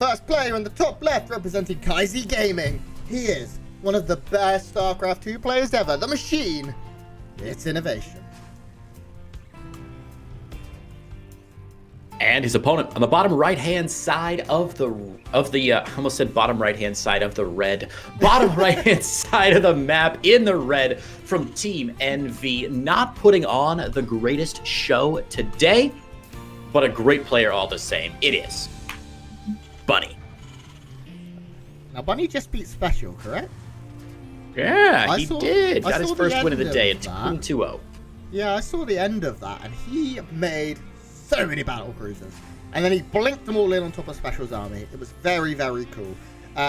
First player in the top left representing Kaizi Gaming. He is one of the best StarCraft 2 players ever. The machine. It's INnoVation. And his opponent on the bottom right-hand side of the I almost said bottom right-hand side of the red. Bottom right-hand side of the map in the red from Team NV. Not putting on the greatest show today, but a great player all the same. It is Bunny. Now, Bunny just beat Special, correct? Yeah, he did. Got his first win of the day at 2-0. Yeah, I saw the end of that, and he made so many battle cruisers. And then he blinked them all in on top of Special's army. It was very, very cool.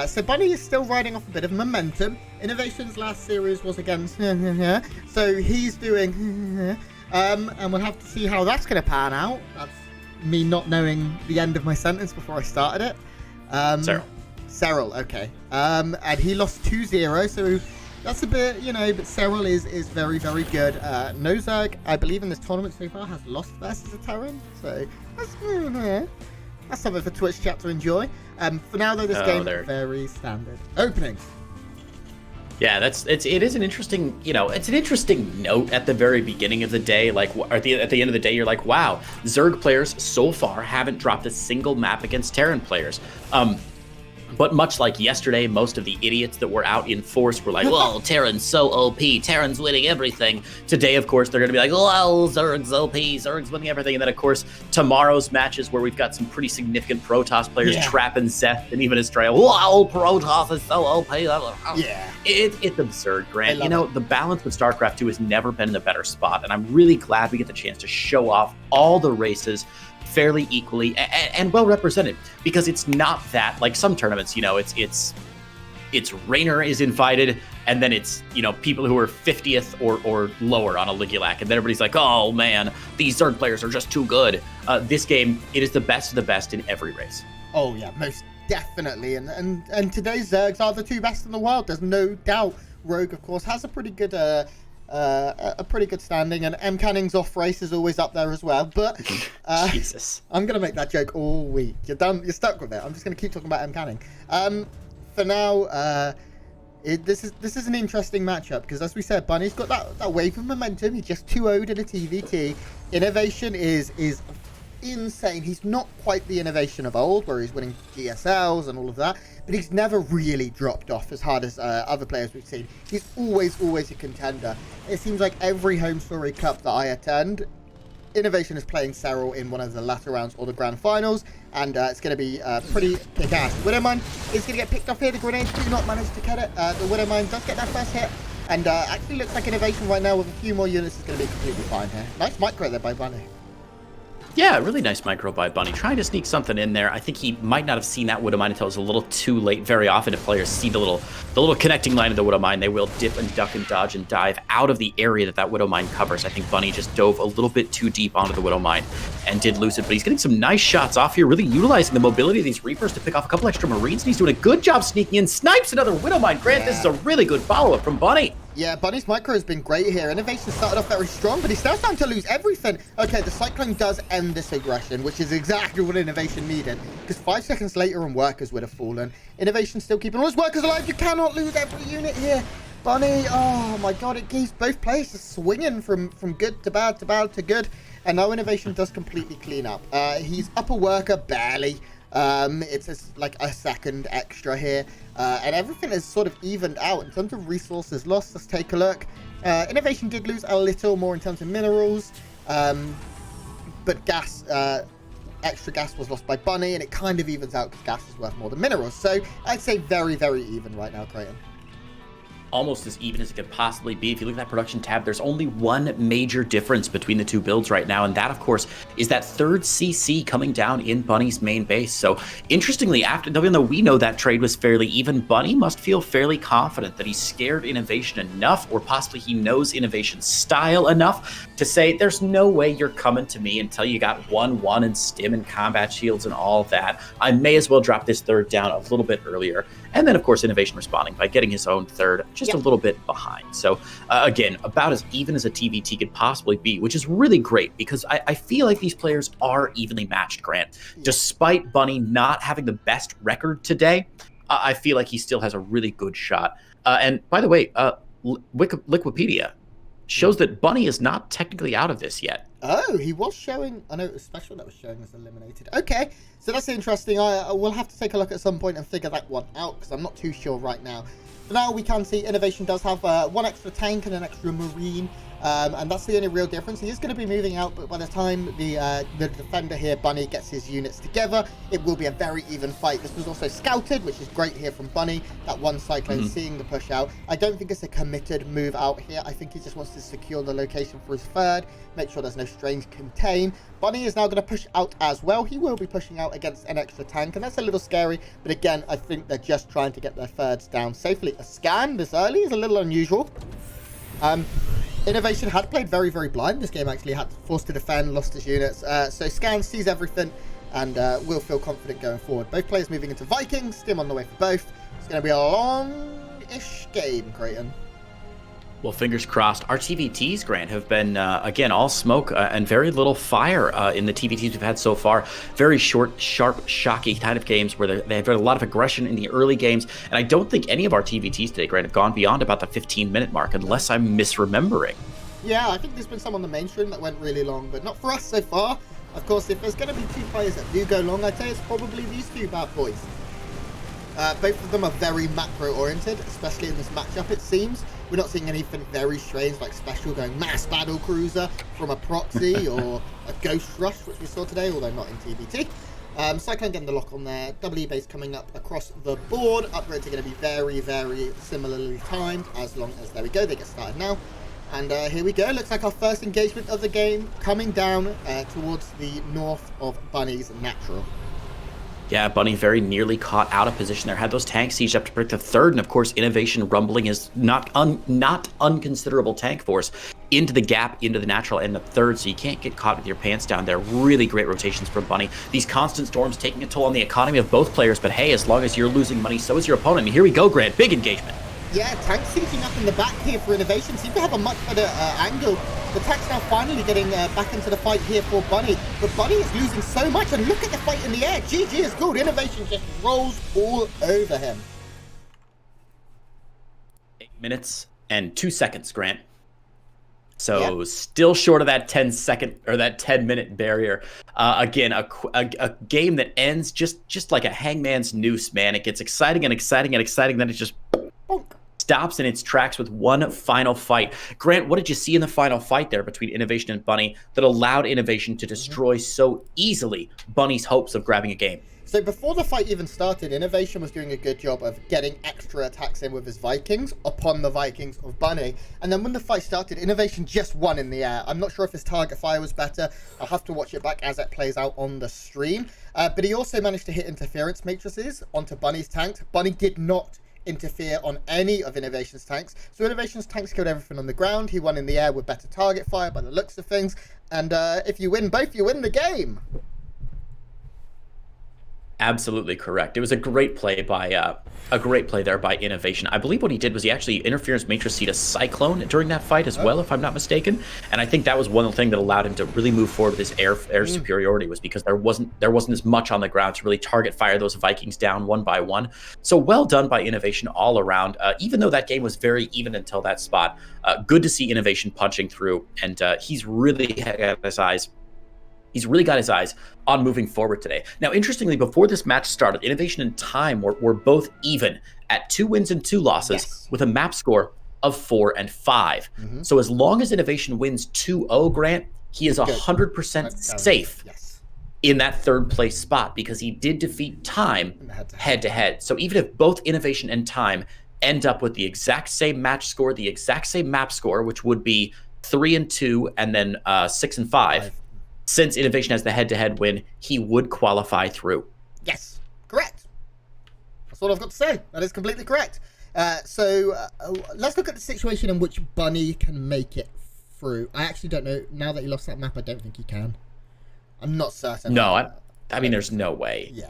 So Bunny is still riding off a bit of momentum. INnoVation's last series was against so he's doing and we'll have to see how that's going to pan out. That's me not knowing the end of my sentence before I started it. Cyril, okay. And he lost 2-0, so that's a bit, but Cyril is very, very good. Nozark, I believe in this tournament so far, has lost versus a Terran, so that's something for Twitch chat to enjoy. For now, though, this game is very standard. Openings. Yeah, it is an interesting, it's an interesting note at the very beginning of the day. Like at the end of the day, you're like, wow, Zerg players so far haven't dropped a single map against Terran players. But much like yesterday, most of the idiots that were out in force were like, well, Terran's so OP, Terran's winning everything. Today, of course, they're going to be like, well, Zerg's OP, Zerg's winning everything. And then, of course, tomorrow's matches where we've got some pretty significant Protoss players trapping Zeth and even Estrella. Wow, Protoss is so OP. Yeah. It's absurd, Grant. The balance with StarCraft 2 has never been in a better spot. And I'm really glad we get the chance to show off all the races fairly equally and well represented, because it's not that like some tournaments, it's Raynor is invited and then it's people who are 50th or lower on a Ligulac, and then everybody's like, oh man, these Zerg players are just too good. This game, it is the best of the best in every race. Oh yeah, most definitely, and today's Zergs are the two best in the world. There's no doubt. Rogue, of course, has a pretty good standing, and M Canning's off race is always up there as well. But Jesus, I'm gonna make that joke all week. You're done. You're stuck with it. I'm just gonna keep talking about M Canning. For now, this is an interesting matchup because, as we said, Bunny's got that wave of momentum. He just 2-0'd in a TVT. INnoVation is insane. He's not quite the INnoVation of old, where he's winning GSLs and all of that, but he's never really dropped off as hard as other players we've seen. He's always a contender. It seems like every Home Story Cup that I attend, INnoVation is playing Cyril in one of the latter rounds or the grand finals, and it's going to be pretty kick-ass. Widowmine is going to get picked off here. The grenades do not manage to get it. The Widowmine does get that first hit, and actually looks like INnoVation right now with a few more units is going to be completely fine here. Nice micro there by Bunny. Yeah, really nice micro by Bunny, trying to sneak something in there. I think he might not have seen that Widowmine until it was a little too late. Very often, if players see the little connecting line of the Widowmine, they will dip and duck and dodge and dive out of the area that Widowmine covers. I think Bunny just dove a little bit too deep onto the Widowmine and did lose it, but he's getting some nice shots off here, really utilizing the mobility of these Reapers to pick off a couple extra Marines, and he's doing a good job sneaking in. Snipes another Widowmine. Grant, This is a really good follow-up from Bunny. Yeah, Bunny's micro has been great here. INnoVation started off very strong, but he's now starting to lose everything. Okay, the Cyclone does end this aggression, which is exactly what INnoVation needed, because 5 seconds later and Workers would have fallen. INnoVation still keeping all his Workers alive. You cannot lose every unit here. Bunny, oh my god, it keeps both players just swinging from good to bad to bad to good, and now INnoVation does completely clean up. He's up a Worker, barely. It's like a second extra here, and everything is sort of evened out in terms of resources lost. Let's take a look. INnoVation did lose a little more in terms of minerals, but gas, extra gas was lost by Bunny, and it kind of evens out because gas is worth more than minerals. So I'd say very, very even right now, Creighton. Almost as even as it could possibly be. If you look at that production tab, there's only one major difference between the two builds right now, and that, of course, is that third CC coming down in Bunny's main base. So, interestingly, even though we know that trade was fairly even, Bunny must feel fairly confident that he's scared INnoVation enough, or possibly he knows INnoVation's style enough to say, there's no way you're coming to me until you got 1-1 and stim and combat shields and all that. I may as well drop this third down a little bit earlier. And then, of course, INnoVation responding by getting his own third just a little bit behind. So again, about as even as a TVT could possibly be, which is really great because I feel like these players are evenly matched, Grant. Despite Bunny not having the best record today, I feel like he still has a really good shot. And by the way, Wikipedia shows that Bunny is not technically out of this yet. Oh, he was showing. I know it was special that was showing as eliminated. Okay, so that's interesting. I will have to take a look at some point and figure that one out because I'm not too sure right now. For now, we can see INnoVation does have one extra tank and an extra marine, and that's the only real difference. He is going to be moving out, but by the time the defender here, Bunny, gets his units together, it will be a very even fight. This was also scouted, which is great here from Bunny. That one Cyclone seeing the push out. I don't think it's a committed move out here. I think he just wants to secure the location for his third, make sure there's no strange contain. Bunny is now going to push out as well. He will be pushing out against an extra tank, and that's a little scary. But again, I think they're just trying to get their thirds down safely. A scan this early is a little unusual. INnoVation had played very, very blind. This game actually had forced to defend, lost his units. So Scan sees everything and will feel confident going forward. Both players moving into Vikings. Stim on the way for both. It's going to be a long-ish game, Creighton. Well, fingers crossed. Our TVTs, Grant, have been, again, all smoke and very little fire in the TVTs we've had so far. Very short, sharp, shocky kind of games where they have a lot of aggression in the early games. And I don't think any of our TVTs today, Grant, have gone beyond about the 15-minute mark, unless I'm misremembering. Yeah, I think there's been some on the mainstream that went really long, but not for us so far. Of course, if there's going to be two players that do go long, I'd say it's probably these two bad boys. Both of them are very macro-oriented, especially in this matchup, it seems. We're not seeing anything very strange like Special going mass battle cruiser from a proxy or a ghost rush, which we saw today, although not in TBT. Cyclone getting the lock on there. WE base coming up across the board. Upgrades are going to be very, very similarly timed as long as, there we go, they get started now. And here we go. Looks like our first engagement of the game coming down towards the north of Bunny's natural. Yeah, Bunny very nearly caught out of position there. Had those tanks sieged up to protect the third, and of course, INnoVation rumbling his not unconsiderable tank force into the gap, into the natural and the third, so you can't get caught with your pants down there. Really great rotations from Bunny. These constant storms taking a toll on the economy of both players, but hey, as long as you're losing money, so is your opponent. And here we go, Grant. Big engagement. Yeah, tanks sieging up in the back here for INnoVation. Seem to have a much better angle. The tank's now finally getting back into the fight here for Bunny. But Bunny is losing so much, and look at the fight in the air. GG is good. INnoVation just rolls all over him. 8 minutes and 2 seconds, Grant. So still short of that 10-second or that 10-minute barrier. Again, a game that ends just like a hangman's noose, man. It gets exciting and exciting and exciting, then it just stops in its tracks with one final fight. Grant, what did you see in the final fight there between INnoVation and Bunny that allowed INnoVation to destroy so easily Bunny's hopes of grabbing a game? So before the fight even started, INnoVation was doing a good job of getting extra attacks in with his Vikings upon the Vikings of Bunny. And then when the fight started, INnoVation just won in the air. I'm not sure if his target fire was better. I'll have to watch it back as it plays out on the stream. But he also managed to hit interference matrices onto Bunny's tanks. Bunny did not interfere on any of INnoVation's tanks. So INnoVation's tanks killed everything on the ground. He won in the air with better target fire by the looks of things. And if you win both, you win the game. Absolutely correct. It was a great play by there by INnoVation. I believe what he did was he actually interference matriced a Cyclone during that fight as well, if I'm not mistaken. And I think that was one thing that allowed him to really move forward with his air superiority, was because there wasn't as much on the ground to really target fire those Vikings down one by one. So well done by INnoVation all around. Even though that game was very even until that spot, good to see INnoVation punching through, and he's really got his eyes. He's really got his eyes on moving forward today. Now, interestingly, before this match started, INnoVation and Time were both even at 2 wins and 2 losses with a map score of 4 and 5. So as long as INnoVation wins 2-0, Grant, he is 100% safe in that third place spot because he did defeat Time head-to-head. So even if both INnoVation and Time end up with the exact same match score, the exact same map score, which would be 3 and 2 and then 6 and 5, since INnoVation has the head-to-head win, he would qualify through. Yes, correct. That's all I've got to say. That is completely correct. So let's look at the situation in which Bunny can make it through. I actually don't know. Now that he lost that map, I don't think he can. I'm not certain. No, I mean, there's no way. Yeah,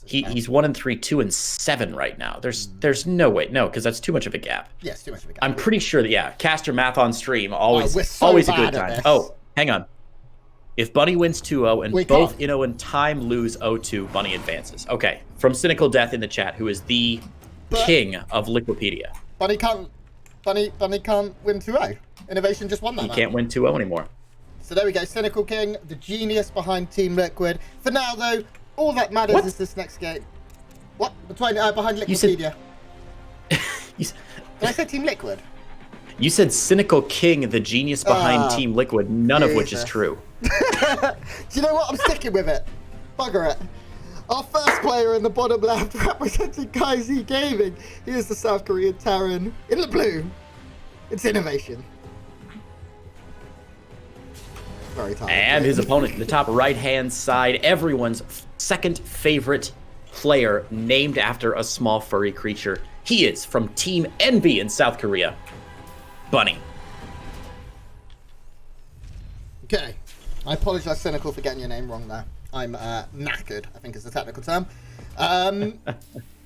He's 1-3, 2-7 right now. There's no way, no, because that's too much of a gap. Yes, too much of a gap. I'm pretty sure that Caster math on stream always so always a good time. this. Oh, hang on. If Bunny wins 2-0 and We both can't. Inno and Time lose 0-2, Bunny advances. Okay, from Cynical Death in the chat, who is the king of Liquipedia. Bunny can't win 2-0. INnoVation just won that. He can't win 2-0 anymore. So there we go. Cynical King, the genius behind Team Liquid. For now, though, all that matters is this next game. What? Behind Liquipedia. Did I say Team Liquid? You said Cynical King, the genius behind Team Liquid, none of which is true. Do you know what? I'm sticking with it. Bugger it. Our first player in the bottom left, representing KaiZ Gaming. He is the South Korean Terran. In the blue, it's INnoVation. Very tired. And his opponent in the top right-hand side, everyone's second favorite player named after a small furry creature. He is from Team Envy in South Korea, Bunny. Okay. I apologize, Cynical, for getting your name wrong there. I'm knackered, I think is the technical term.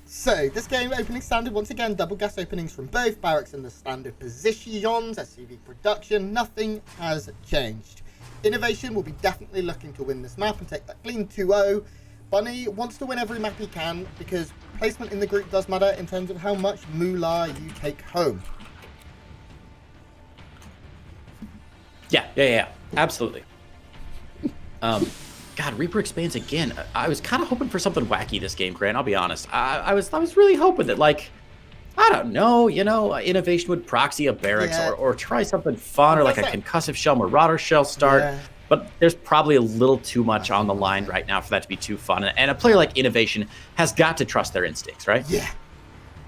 So, this game opening standard, once again, double gas openings from both barracks in the standard positions, SCV production, nothing has changed. INnoVation will be definitely looking to win this map and take that clean 2-0. Bunny wants to win every map he can because placement in the group does matter in terms of how much moolah you take home. Yeah, absolutely. God, Reaper expands again. I was kind of hoping for something wacky this game, Grant. I'll be honest. I was really hoping that, like, I don't know, INnoVation would proxy a barracks or try something fun or like a concussive shell marauder shell start. Yeah. But there's probably a little too much on the line right now for that to be too fun. And a player like INnoVation has got to trust their instincts, right? Yeah.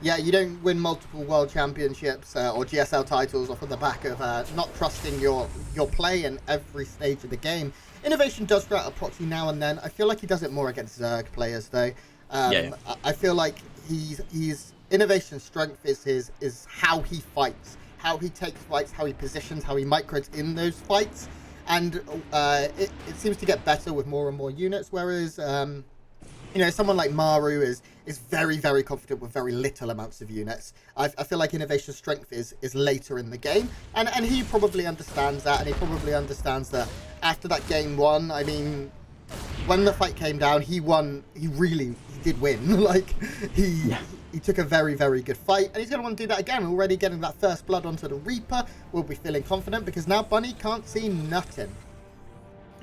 Yeah, you don't win multiple world championships or GSL titles off of the back of not trusting your play in every stage of the game. INnoVation does throw out a proxy now and then. I feel like he does it more against Zerg players, though. I feel like he's INnoVation's strength is how he fights, how he takes fights, how he positions, how he micros in those fights, and it seems to get better with more and more units. Whereas someone like Maru is very, very confident with very little amounts of units. I feel like INnoVation's strength is later in the game, and he probably understands that, and he probably understands that after that game one, I mean, when the fight came down, he won. He did win. Like, he took a very, very good fight, and he's going to want to do that again. Already getting that first blood onto the Reaper, will be feeling confident, because now Bunny can't see nothing.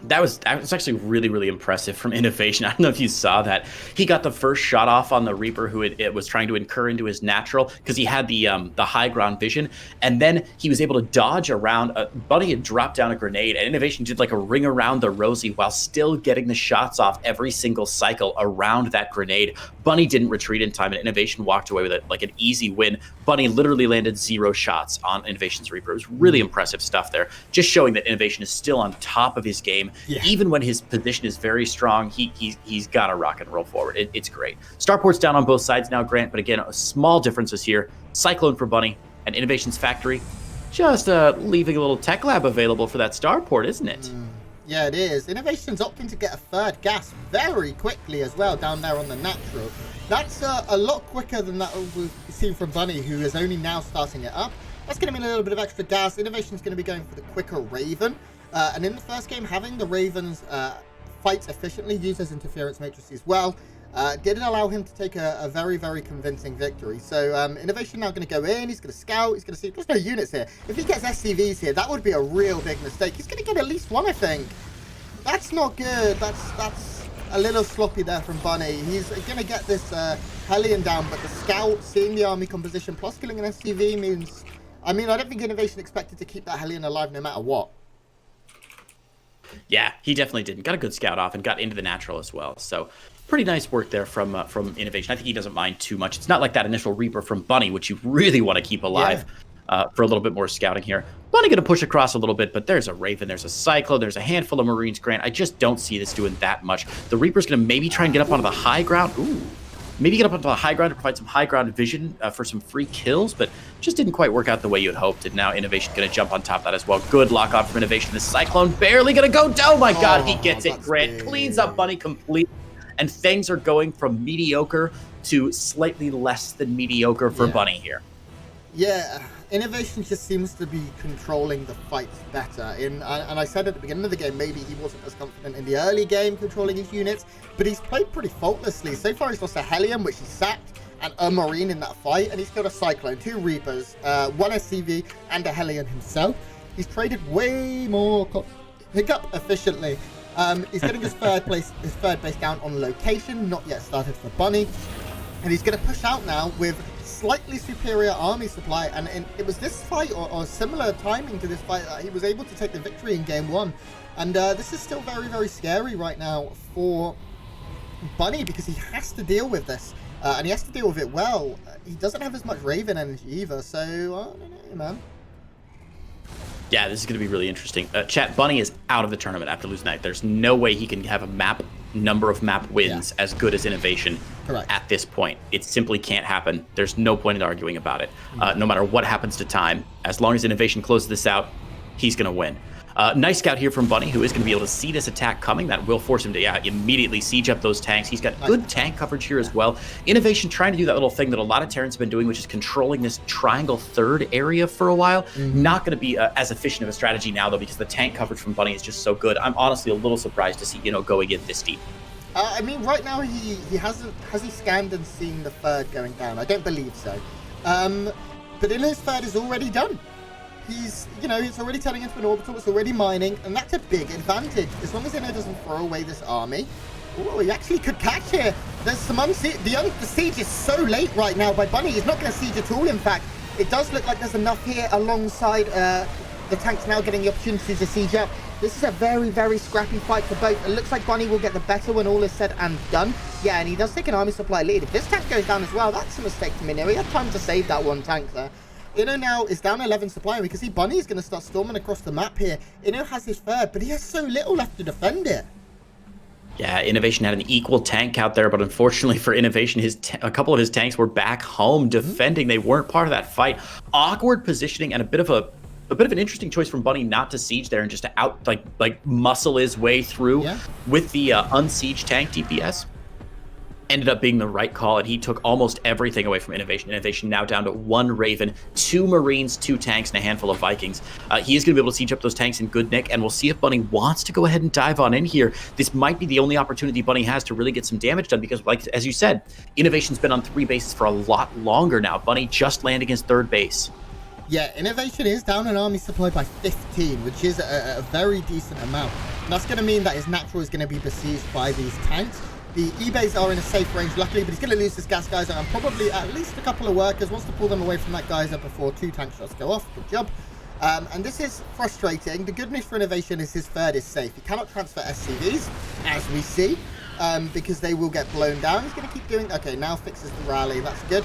That was actually really, really impressive from INnoVation. I don't know if you saw that. He got the first shot off on the Reaper who it was trying to incur into his natural because he had the high ground vision. And then he was able to dodge around. Bunny had dropped down a grenade, and INnoVation did like a ring around the Rosie while still getting the shots off every single cycle around that grenade. Bunny didn't retreat in time, and INnoVation walked away with it like an easy win. Bunny literally landed 0 shots on INnoVation's Reaper. It was really impressive stuff there. Just showing that INnoVation is still on top of his game. Yeah. Even when his position is very strong, he's got to rock and roll forward. It's great. Starport's down on both sides now, Grant, but again, small differences here. Cyclone for Bunny and INnoVation's Factory just leaving a little tech lab available for that starport, isn't it? Yeah, it is. INnoVation's opting to get a third gas very quickly as well down there on the natural. That's a lot quicker than that we've seen from Bunny, who is only now starting it up. That's going to mean a little bit of extra gas. INnoVation's going to be going for the quicker Raven. And in the first game, having the Ravens fight efficiently, use those interference matrices well, did allow him to take a very, very convincing victory. So INnoVation now going to go in, he's going to scout, he's going to see, there's no units here. If he gets SCVs here, that would be a real big mistake. He's going to get at least one, I think. That's not good. That's a little sloppy there from Bunny. He's going to get this Hellion down, but the scout, seeing the army composition, plus killing an SCV means, I mean, I don't think INnoVation expected to keep that Hellion alive no matter what. Yeah, he definitely didn't. Got a good scout off and got into the natural as well. So pretty nice work there from INnoVation. I think he doesn't mind too much. It's not like that initial Reaper from Bunny, which you really want to keep alive for a little bit more scouting here. Bunny going to push across a little bit, but there's a Raven, there's a Cyclone, there's a handful of Marines, Grant. I just don't see this doing that much. The Reaper's going to maybe try and get up onto the high ground. Ooh. Maybe get up onto the high ground to provide some high ground vision for some free kills, but just didn't quite work out the way you had hoped. And now INnoVation going to jump on top of that as well. Good lock on from INnoVation. The Cyclone barely going to go. Oh my God, he gets it. Grant cleans up Bunny completely. and things are going from mediocre to slightly less than mediocre for Bunny here. Yeah, INnoVation just seems to be controlling the fights better. And I said at the beginning of the game, maybe he wasn't as confident in the early game controlling his units, but he's played pretty faultlessly. So far, he's lost a Hellion, which he sacked, and a Marine in that fight, and he's killed a Cyclone, 2 Reapers, 1 SCV, and a Hellion himself. He's traded way more Hiccup efficiently. He's getting his third base down on location, not yet started for Bunny, and he's going to push out now with slightly superior army supply, and it was this fight or similar timing to this fight that he was able to take the victory in game 1. And this is still very, very scary right now for Bunny, because he has to deal with this, and he has to deal with it well. He doesn't have as much Raven energy either, so I don't know, man. Yeah, this is going to be really interesting. Chat, Bunny is out of the tournament after losing night. There's no way he can have a number of map wins as good as INnoVation at this point. It simply can't happen. There's no point in arguing about it. No matter what happens to time, as long as INnoVation closes this out, he's going to win. Nice scout here from Bunny, who is going to be able to see this attack coming. That will force him to immediately siege up those tanks. He's got good tank coverage here as well. INnoVation trying to do that little thing that a lot of Terrans have been doing, which is controlling this triangle third area for a while. Not going to be as efficient of a strategy now, though, because the tank coverage from Bunny is just so good. I'm honestly a little surprised to see going in this deep. I mean, right now has he scanned and seen the third going down? I don't believe so. But his third is already done. He's already turning into an orbital, it's already mining, and that's a big advantage. As long as Inno doesn't throw away this army. Oh, he actually could catch here. There's some the siege is so late right now by Bunny. He's not going to siege at all, in fact. It does look like there's enough here alongside the tanks now getting the opportunity to siege up. This is a very, very scrappy fight for both. It looks like Bunny will get the better when all is said and done. Yeah, and he does take an army supply lead. If this tank goes down as well, that's a mistake from Inno. He had time to save that one tank there. Inno now is down 11 supply, and we can see Bunny is going to start storming across the map here. Inno has his third, but he has so little left to defend it. Yeah, INnoVation had an equal tank out there, but unfortunately for INnoVation, a couple of his tanks were back home defending. They weren't part of that fight. Awkward positioning and a bit of an interesting choice from Bunny not to siege there and just to muscle his way through with the unsieged tank DPS. Ended up being the right call, and he took almost everything away from INnoVation. INnoVation now down to 1 Raven, 2 Marines, 2 tanks, and a handful of Vikings. He is going to be able to siege up those tanks in good nick, and we'll see if Bunny wants to go ahead and dive on in here. This might be the only opportunity Bunny has to really get some damage done, because, like as you said, INnoVation's been on 3 bases for a lot longer now. Bunny just landing his 3rd base. Yeah, INnoVation is down an army supply by 15, which is a very decent amount. And that's going to mean that his natural is going to be besieged by these tanks. The E-bays are in a safe range, luckily, but he's going to lose this gas geyser and probably at least a couple of workers. Wants to pull them away from that geyser before 2 tank shots go off. Good job. And this is frustrating. The good news for INnoVation is his third is safe. He cannot transfer SCVs, as we see, because they will get blown down. He's going to keep doing... Okay, now fixes the rally. That's good.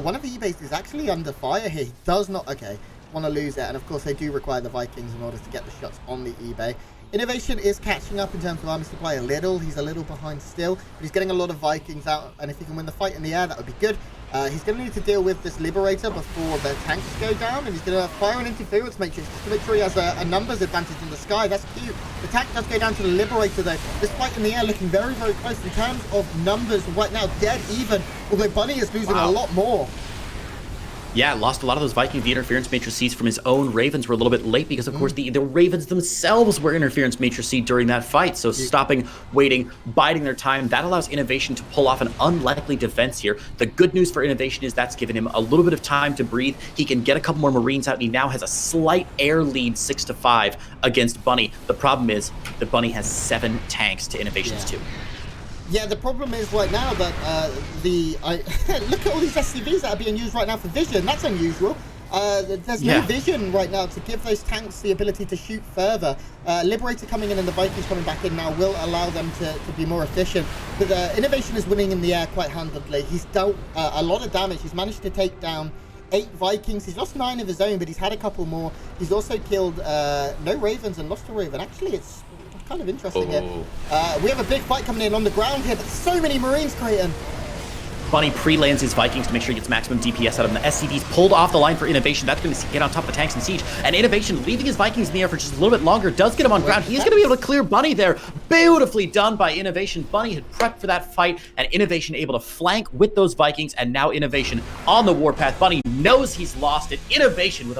One of the E-bays is actually under fire here. He does not... Okay, want to lose it. And, of course, they do require the Vikings in order to get the shots on the E-bay. INnoVation is catching up in terms of army supply a little. He's a little behind still, but he's getting a lot of Vikings out, and if he can win the fight in the air, that would be good. He's going to need to deal with this Liberator before the tanks go down, and he's going to fire an interference matrix just to make sure he has a numbers advantage in the sky. That's cute. The tank does go down to the Liberator, though. This fight in the air looking very, very close in terms of numbers right now, dead even, although Bunny is losing a lot more. Yeah, lost a lot of those Viking. The interference matrices from his own Ravens were a little bit late because, of course, the Ravens themselves were interference matrices during that fight. So stopping, waiting, biding their time, that allows INnoVation to pull off an unlikely defense here. The good news for INnoVation is that's given him a little bit of time to breathe. He can get a couple more Marines out, and he now has a slight air lead 6-5 against Bunny. The problem is that Bunny has 7 tanks to INnoVation's 2. Yeah, the problem is right now that look at all these SCVs that are being used right now for vision. That's unusual. There's no vision right now to give those tanks the ability to shoot further. Liberator coming in and the Vikings coming back in now will allow them to be more efficient. But INnoVation is winning in the air quite handedly. He's dealt a lot of damage. He's managed to take down 8 Vikings. He's lost 9 of his own, but he's had a couple more. He's also killed no Ravens and lost a Raven. Actually, it's kind of interesting here. We have a big fight coming in on the ground here, but so many Marines, Creighton. Bunny pre-lands his Vikings to make sure he gets maximum DPS out of them. The SCV's pulled off the line for INnoVation. That's going to get on top of the tanks and siege. And INnoVation leaving his Vikings in the air for just a little bit longer does get him on ground. He's going to be able to clear Bunny there. Beautifully done by INnoVation. Bunny had prepped for that fight, and INnoVation able to flank with those Vikings, and now INnoVation on the warpath. Bunny knows he's lost it. INnoVation with a